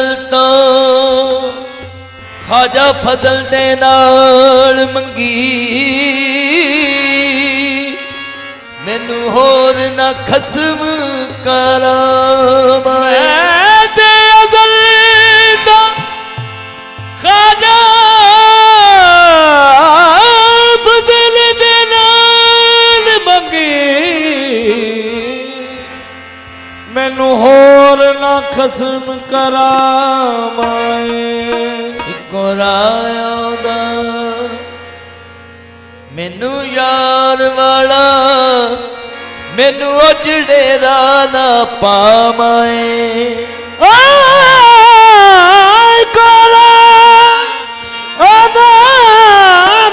फजल तो ख्वाजा फजल दे नाल मंगी मैनू होर ना खसम करामा ते अज़ल दा ख्वाजा फजल दे नाल मंगी मैनू होर ना खसम करामाए इको राया दा मैनू यार वाला मैनू उजड़े राह पामाए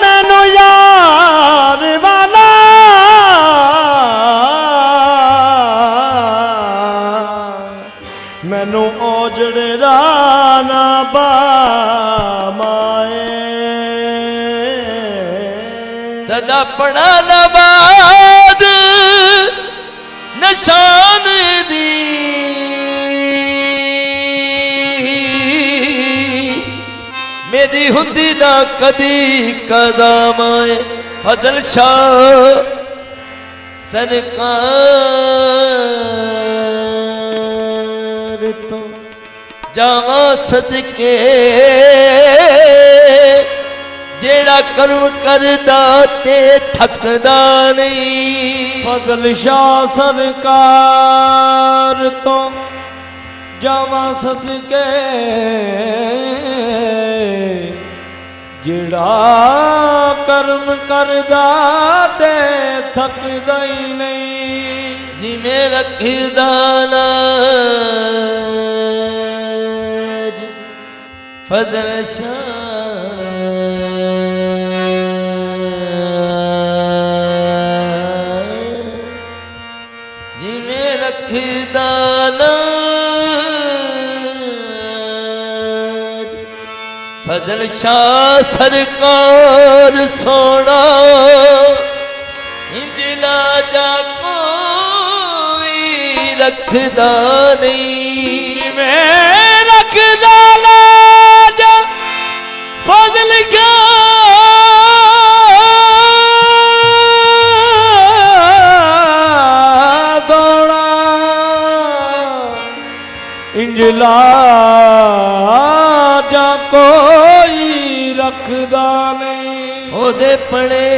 मैनू यार वाला मैनू उजड़े राह पामाए सदा पड़ा नवाद निशान दी मेरी हुंदी ना कदी कदम आए फजल शाह सरकार तो जावा सदके जेड़ा कर्म करदा ते थकदा नहीं फजल शाह सरकार तो जावा सदके जेड़ा कर्म करदा ते थकदा ही नहीं जिमें रखदा लाज फजल शाह फजल शाह सरकार सोना इंजला जा कोई रखदा नहीं मैं रखदा लाजा फजल सोना इंजला जा कोई रखदा नहीं ओदे पड़े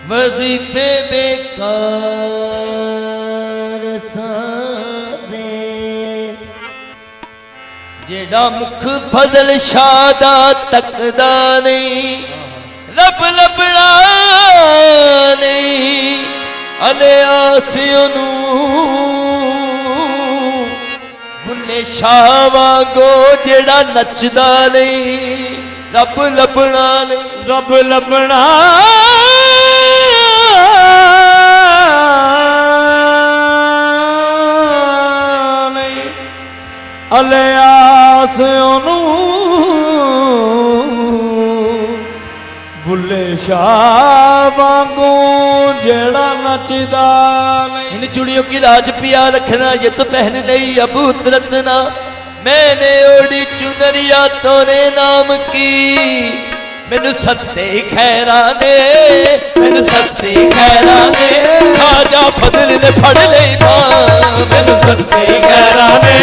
वजीफे बेकार सादे जेड़ा मुख फजल शाह दा तकदा नहीं रब लभना नहीं अले आसियों नू बुल्ले शाह वांगो जेड़ा नचदा नहीं रब लभना नहीं रब लभना नहीं अले आसियों बुल्ले शाह वांगू जेड़ा नचदा नहीं इन चूड़ियों की लाज पिया रखना ये तो पहन नहीं अबू तरतना मैंने ओढ़ी चुनरिया तोरे नाम की मैनू सत्ते खैरा दे मैनू सत्ते खैरा दे ख्वाजा फजल ने फड़ लई मां मैनू सत्ते खैरा दे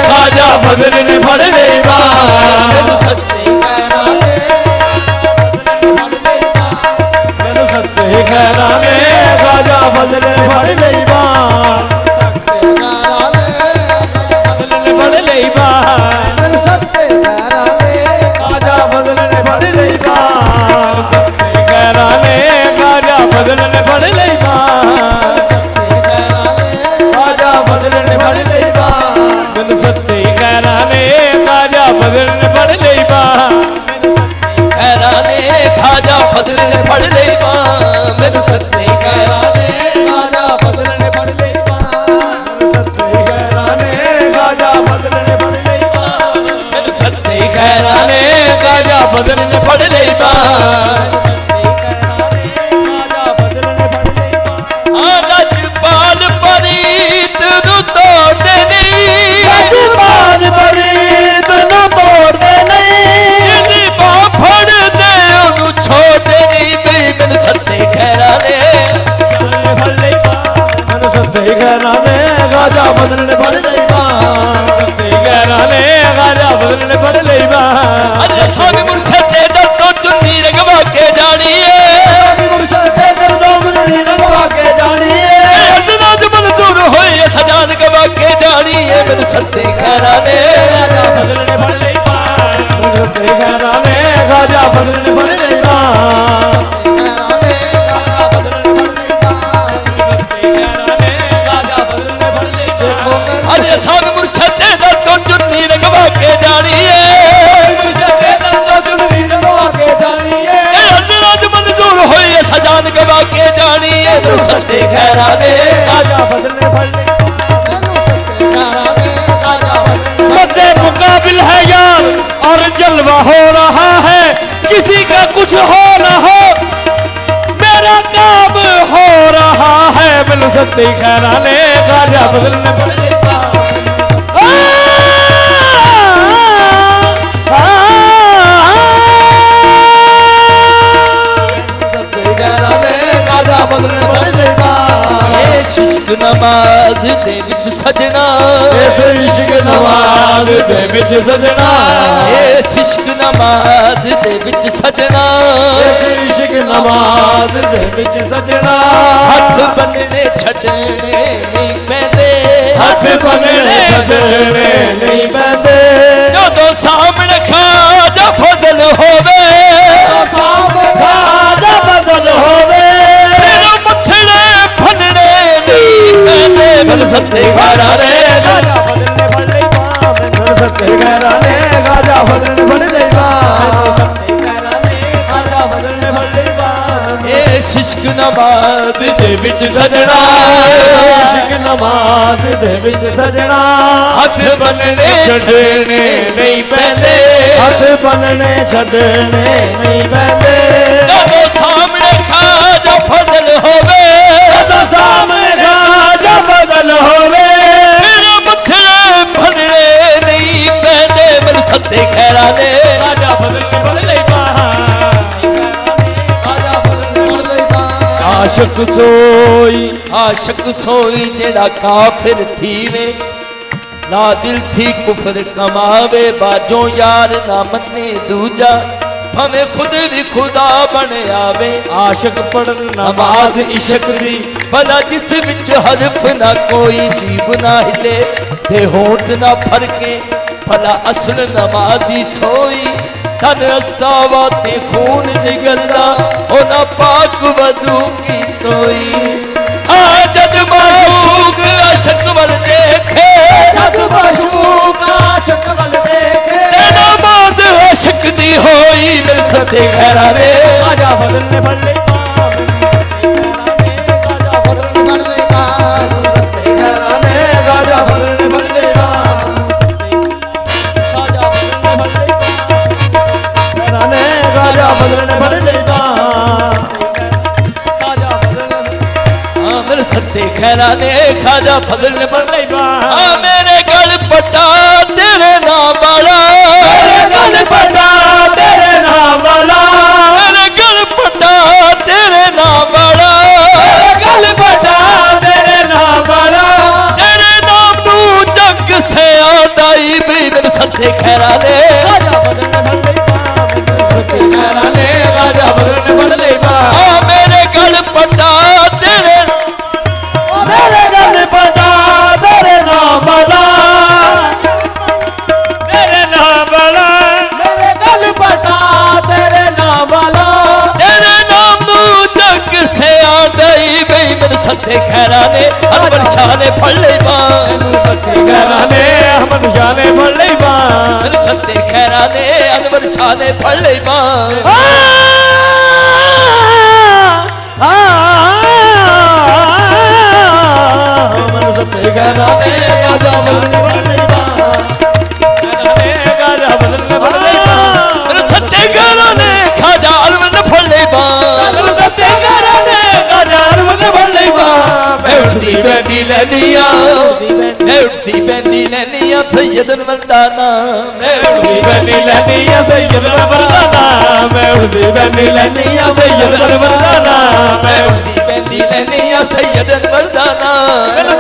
ख्वाजा फजल ने फड़ लई मां मैनू सत्ते खैरा दे मैनू सत्ते खैरा दे ख्वाजा फजल ने फड़ लई मां फजल ने फड़ लई ख्वाजा फजल ने फड़ लई मैनू सत्ते खैरा ने ख्वाजा फजल ने फड़ लई खैरा ने ख्वाजा फजल ने फड़ लई मैनू सत्ते खैरा ने ख्वाजा फजल ने फड़ लई सत्ते खैरा ने ख्वाजा फजल ने फड़ लई मैनू सत्ते खैरा ने ख्वाजा फजल ने फड़ लई रजपाल परीत नू तोड़दे नहीं रजपाल परीत ਗਹਿਰਾਂ ਨੇ ਗਾਜਾ ਬਦਲਣੇ ਫੜ ਲਈ ਬਾਣ ਸੱਤੇ ਗਹਿਰਾਂ ਨੇ ਗਾਜਾ ਬਦਲਣੇ ਫੜ ਲਈ ਬਾਣ ਅਰੇ ਸਾਮੀ ਮੁਰਸ਼ਦ ਦੇ ਦਰ ਤੋਂ ਚੁੰਨੀ ਰਗਵਾ ਕੇ ਜਾਣੀ ਏ ਮੁਰਸ਼ਦ ਦੇ ਦਰ ਤੋਂ ਚੁੰਨੀ ਰਗਵਾ ਕੇ ਜਾਣੀ ਏ ਅਦਨਾ ਜ ਮਨਜ਼ੂਰ ਹੋਈ ਸਜਾਨ ਗਵਾ ਕੇ ਜਾਣੀ ਏ ਮੇਰੇ ਸੱਤੇ ਗਹਿਰਾਂ ਨੇ ਗਾਜਾ ਬਦਲਣੇ ਫੜ ਲਈ ਬਾਣ ਸੱਤੇ ਗਹਿਰਾਂ ਨੇ ਗਾਜਾ ਬਦਲਣੇ ਫੜ ਲਈ ਬਾਣ ਸਾਮੀ ਮੁਰਸ਼ਦ ਦੇ ਦਰ ਤੋਂ ਚੁੰਨੀ ਰਗਵਾ ਕੇ ਜਾਣੀ ਏ ਮੁਰਸ਼ਦ ਦੇ ਦਰ ਤੋਂ ਚੁੰਨੀ ਰਗਵਾ ਕੇ ਜਾਣੀ ਏ ਅਦਨਾ ਜ ਮਨਜ਼ੂਰ ਹੋਈ ਸਜਾਨ ਗਵਾ ਕੇ ਜਾਣੀ ਏ ਮੇਰੇ ਸੱਤੇ ਗਹਿਰਾਂ ਨੇ ਗਾਜਾ ਬਦਲਣੇ ਫੜ ਲਈ मद्दे मुकाबिल है यार और जलवा हो रहा है किसी का कुछ हो ना हो मेरा काम हो रहा है मिल सकती खैराने गाजा बदलने पड़ेगा इश्क नमाज दे विच सजना इस इश्क नमाज दे विच सजना इस इश्क नमाज दे विच सजना इस इश्क नमाज दे विच सजना हथ बनने छड़ने नहीं पैंदे हथ बनने छड़ने नहीं पैंदे जदों सामने खाजा फजल होवे सामने खाजा फजल होवे मिल सकते घराने गाजा बदलने फड़ लई बाण मिल सकते घराने गाजा बदलने फड़ लई बाण सकते घराने गाजा बदलने फड़ लई बाण ए इश्क नमाज दे विच सजना इश्क नमाज दे विच सजना हथ बनने छड़ने नहीं पैंदे हथ बनने छड़ने नहीं पैंदे जदों सामने खाजा फजल होवे जदों सामने खाजा फजल होवे मेरे मखरे भनने नहीं पैंदे मेरे सत्ते खैराने गाजा बदलने फड़ लई बाण गाजा बदलने फड़ लई बाण आशिक सोई जेड़ा काफिर थीवे ना दिल थी कुफर कमावे बाजों यार ना मन्ने दूजा हमें खुद भी खुदा बन आवे आशिक पढ़न नमाज इश्क दी भला जिस विच हरफ ना कोई जीव ना हिले ते होठ ना फरके भला असल नमाजी सोई तन अस्तावा ते खून जिगर दा ओ ना पाक वजू की तोई जद माशूक आशिक वल देखे जद माशूक आशिक वल देखे नमाज आशिक दी होई मेरे सत्ते घराने गाजा बदलने फड़ लई बाण गाजा बदलने फड़ लई बाण सत्ते घराने गाजा बदलने फड़ लई बाण गाजा बदलने फड़ लई बाण घराने गाजा बदलने फड़ लई बाण गाजा बदलने मेरे सत्ते खैराने खाजा फजल पड़ लई बाण मेरे गल पटा तेरे नाम वाला मेरे गल पटा तेरे नाम वाला मेरे गल पटा तेरे नाम वाला मेरे गल पटा तेरे नाम वाला तेरे नाम नू जग से आदाई भी मेरे सत्ते खैराने गाजा बदलने फड़ लई बाण सत्ते खैराने गाजा बदलने फड़ लई बाण मेरे गल पटा तेरे मेरे गल पटा तेरे नाम वाला तेरे नाम वाला मेरे गल पटा तेरे नाम वाला तेरे नाम नू जग से आदाई भी मेरे सत्ते खैराने अनवर शाह ने फड़ लई बाण सत्ते घराने अहमद शाह ने फड़ लई बाण मेरे सत्ते खैराने अनवर शाह ने फड़ लई बाण मन सत्ते घराने गाजा बदलने फड़ लई बाण गाजा बदलने फड़ लई बाण मेरे सत्ते घराने खाजा अनवर ने फड़ लई बाण सत्ते घराने गाजा बदलने फड़ लई बाण मैं उठती बैंदी लैनिया मैं उठती बैंदी लैनिया सैयद मर्दाना मैं उठती बनी लनिया सैयद मर्दाना मैं उड़दी बनी लनिया सैयद मर्दाना मैं उठती बैंदी लैनिया आ सैयद मर्दाना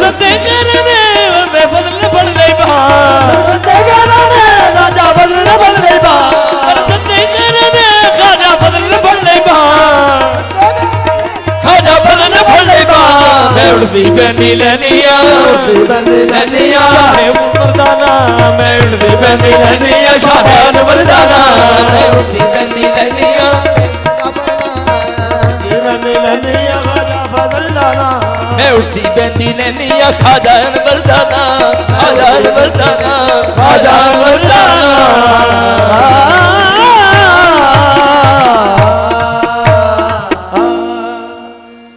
सत्ते करने मैं फजल पढ़ ले सत्ते करने राजा फजल पढ़ ले सत्ते करने खाजा फजल पढ़ ले खाजा फजल पढ़ ले मैं उड़ती बंदी लेनिया मर्दाना मैं उड़ती बंदी लेनिया शाहजान मर्दाना मैं उड़ती बंदी लेनिया मैं उड़ती बंदी लेनिया खाजान मर्दाना खाजान मर्दाना खाजान मर्दाना